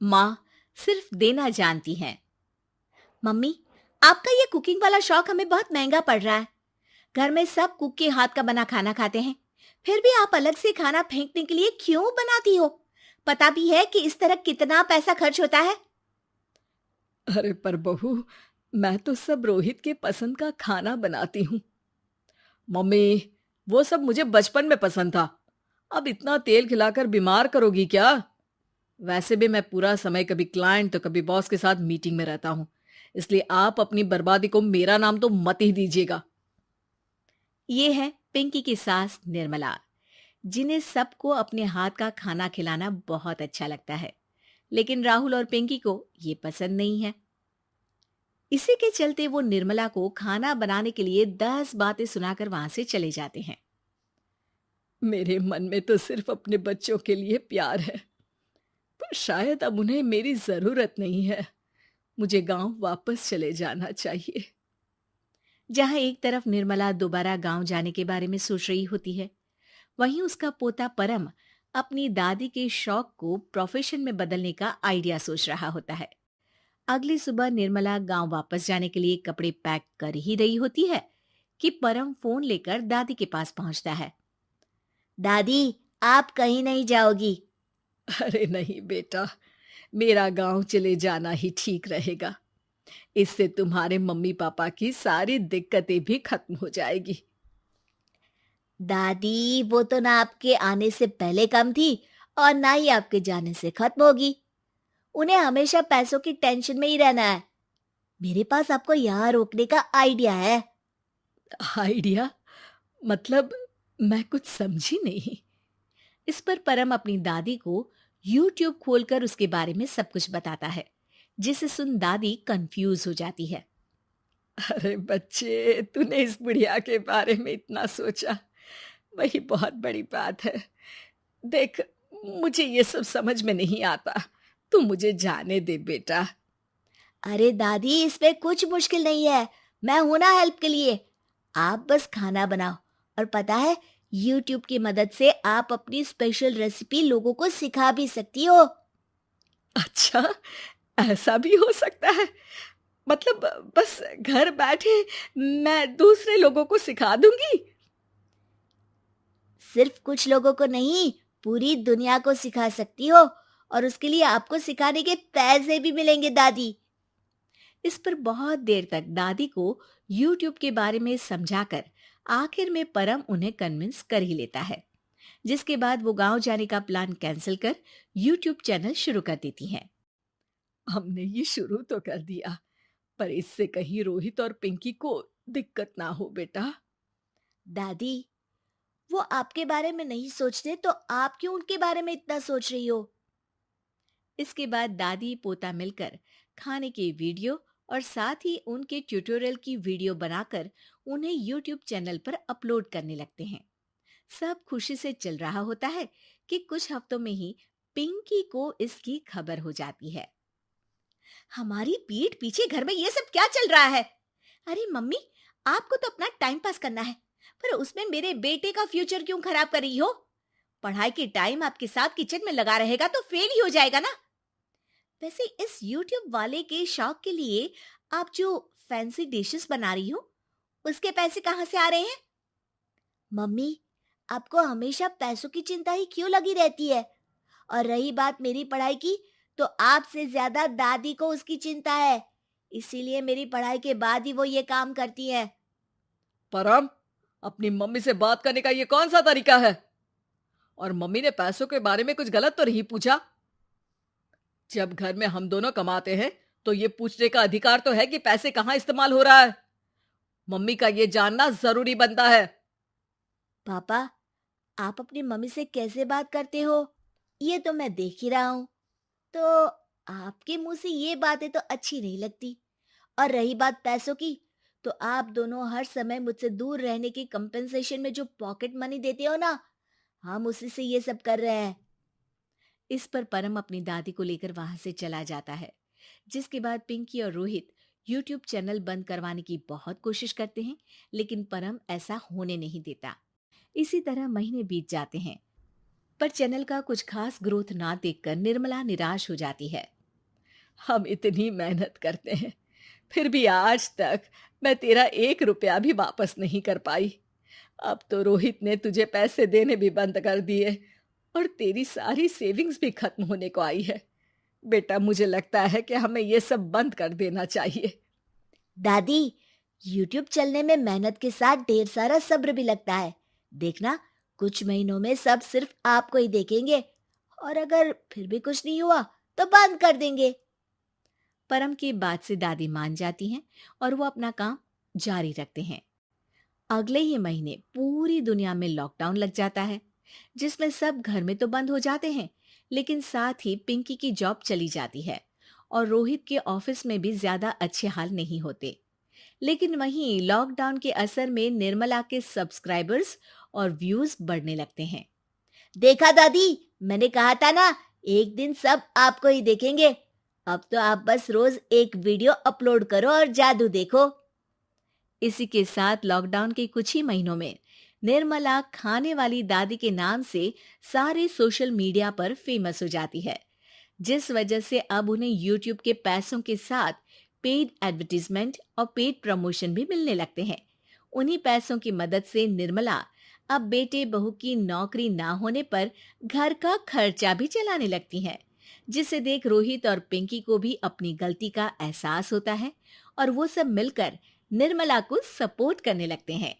माँ सिर्फ देना जानती हैं। मम्मी, आपका ये कुकिंग वाला शौक हमें बहुत महंगा पड़ रहा है। घर में सब कुक के हाथ का बना खाना खाते हैं, फिर भी आप अलग से खाना फेंकने के लिए क्यों बनाती हो? पता भी है कि इस तरह कितना पैसा खर्च होता है। अरे पर बहू, मैं तो सब रोहित के पसंद का खाना बनाती हूँ। मम्मी, वो सब मुझे बचपन में पसंद था। अब इतना तेल खिलाकर बीमार करोगी क्या? वैसे भी मैं पूरा समय कभी क्लाइंट तो कभी बॉस के साथ मीटिंग में रहता हूँ। इसलिए आप अपनी बर्बादी को मेरा नाम तो मत ही दीजिएगा। ये है पिंकी की सास निर्मला, जिन्हें सबको अपने हाथ का खाना खिलाना बहुत अच्छा लगता है, लेकिन राहुल और पिंकी को ये पसंद नहीं है। इसी के चलते वो निर्मला को खाना बनाने के लिए 10 बातें सुनाकर वहां से चले जाते हैं। मेरे मन में तो सिर्फ अपने बच्चों के लिए प्यार है, पर शायद अब उन्हें मेरी जरूरत नहीं है। मुझे गांव वापस चले जाना चाहिए। जहां एक तरफ निर्मला दोबारा गांव जाने के बारे में सोच रही होती है, वहीं उसका पोता परम अपनी दादी के शौक को प्रोफेशन में बदलने का आइडिया सोच रहा होता है। अगली सुबह निर्मला गांव वापस जाने के लिए कपड़े पैक कर ही रही होती है कि परम फोन लेकर दादी के पास पहुंचता है। दादी, आप कहीं नहीं जाओगी? अरे नहीं बेटा, मेरा गांव चले जाना ही ठीक रहेगा। इससे तुम्हारे मम्मी पापा की सारी दिक्कतें भी खत्म हो जाएगी। दादी, वो तो ना आपके आने से पहले कम थी और ना ही आपके जाने से खत्म होगी। उन्हें हमेशा पैसों की टेंशन में ही रहना है। मेरे पास आपको यहाँ रोकने का आइडिया है। आइडिया? मतलब, मैं कुछ समझी नहीं। इस पर परम अपनी दादी को YouTube खोलकर उसके बारे में सब कुछ बताता है, जिसे सुन दादी कंफ्यूज हो जाती है। अरे बच्चे, तूने इस बुढ़िया के बारे में इतना सोचा, वही बहुत बड़ी बात है। देख, मुझे ये सब समझ में नहीं आता। तू मुझे जाने दे बेटा। अरे दादी, इसमें कुछ मुश्किल नहीं है। मैं हूं ना हेल्प के लिए। आप बस खाना बनाओ, और पता है, YouTube की मदद से आप अपनी स्पेशल रेसिपी लोगों को सिखा भी सकती हो। अच्छा, ऐसा भी हो सकता है? मतलब, बस घर बैठे मैं दूसरे लोगों को सिखा दूंगी? सिर्फ कुछ लोगों को नहीं, पूरी दुनिया को सिखा सकती हो, और उसके लिए आपको सिखाने के पैसे भी मिलेंगे दादी। इस पर बहुत देर तक दादी को YouTube के बारे में समझाकर आखिर में परम उन्हें कन्विंस कर ही लेता है, जिसके बाद वो गांव जाने का प्लान कैंसिल कर YouTube चैनल शुरू कर देती हैं। हमने ये शुरू तो कर दिया, पर इससे कहीं रोहित और पिंकी को दिक्कत ना हो बेटा। दादी, वो आपके बारे में नहीं सोचते तो आप क्यों उनके बारे में इतना सोच रही हो? इसके बाद दादी पोता मिलकर खाने की वीडियो और साथ ही उनके ट्यूटोरियल की वीडियो बनाकर उन्हें YouTube चैनल पर अपलोड करने लगते हैं। सब खुशी से चल रहा होता है कि कुछ हफ्तों में ही पिंकी को इसकी खबर हो जाती है। हमारी पीठ पीछे घर में ये सब क्या चल रहा है? अरे मम्मी, आपको तो अपना टाइम पास करना है, पर उसमें मेरे बेटे का फ्यूचर क्यों खराब कर रही हो? पढ़ाई के टाइम आपके साथ किचन में लगा रहेगा तो फेल ही हो जाएगा ना। वैसे इस YouTube वाले के शौक के लिए आप जो फैंसी डिशेस बना रही हो, उसके पैसे कहाँ से आ रहे हैं? मम्मी, आपको हमेशा पैसों की चिंता ही क्यों लगी रहती है? और रही बात मेरी पढ़ाई की, तो आपसे ज्यादा दादी को उसकी चिंता है। इसीलिए मेरी पढ़ाई के बाद ही वो ये काम करती है। परम, अपनी मम्मी से बात करने का ये कौन सा तरीका है? और मम्मी ने पैसों के बारे में कुछ गलत तो नहीं पूछा? जब घर में हम दोनों कमाते हैं, तो ये पूछने का अधिकार तो है कि पैसे कहाँ इस्तेमाल हो रहा है। मम्मी का ये जानना जरूरी बनता है। पापा, आप अपनी मम्मी से कैसे बात करते हो, ये तो मैं देख ही रहा हूँ। तो आपके मुंह से ये बातें तो अच्छी नहीं लगती। और रही बात पैसों की, तो आप दोनों हर समय मुझसे दूर रहने की कंपेंसेशन में जो पॉकेट मनी देते हो ना, हम उसी से ये सब कर रहे हैं। इस पर परम अपनी दादी को लेकर वहां से चला जाता है, जिसके बाद पिंकी और रोहित YouTube चैनल बंद करवाने की बहुत कोशिश करते हैं, लेकिन परम ऐसा होने नहीं देता। इसी तरह महीने बीत जाते हैं। पर चैनल का कुछ खास ग्रोथ ना देखकर निर्मला निराश हो जाती है। हम इतनी मेहनत करते हैं, फिर भी आज तक मैं तेरा 1 रुपया भी वापस नहीं कर पाई। अब तो रोहित ने तुझे पैसे देने भी बंद कर दिए और तेरी सारी सेविंग्स भी खत्म होने को आई है। बेटा, मुझे लगता है कि हमें ये सब बंद कर देना चाहिए। दादी, यूट्यूब चलने में मेहनत के साथ ढेर सारा सब्र भी लगता है। देखना, कुछ महीनों में सब सिर्फ आपको ही देखेंगे, और अगर फिर भी कुछ नहीं हुआ तो बंद कर देंगे। परम की बात से दादी मान जाती हैं और वो अपना काम जारी रखते हैं। अगले ही महीने पूरी दुनिया में लॉकडाउन लग जाता है, जिसमें सब घर में तो बंद हो जाते हैं, लेकिन साथ ही पिंकी की जॉब चली जाती है और रोहित के ऑफिस में भी ज्यादा अच्छे हाल नहीं होते। लेकिन वहीं लॉकडाउन के असर में निर्मला के सब्सक्राइबर्स और व्यूज बढ़ने लगते हैं। देखा दादी, मैंने कहा था ना, एक दिन सब आपको ही देखेंगे। अब तो आप बस रोज एक वीडियो अपलोड करो और जादू देखो। इसी के साथ लॉकडाउन के कुछ ही महीनों में निर्मला खाने वाली दादी के नाम से सारे सोशल मीडिया पर फेमस हो जाती है, जिस वजह से अब उन्हें यूट्यूब के पैसों के साथ पेड एडवर्टीजमेंट और पेड प्रमोशन भी मिलने लगते हैं। उन्हीं पैसों की मदद से निर्मला अब बेटे बहू की नौकरी ना होने पर घर का खर्चा भी चलाने लगती हैं, जिसे देख रोहित और पिंकी को भी अपनी गलती का एहसास होता है और वो सब मिलकर निर्मला को सपोर्ट करने लगते हैं।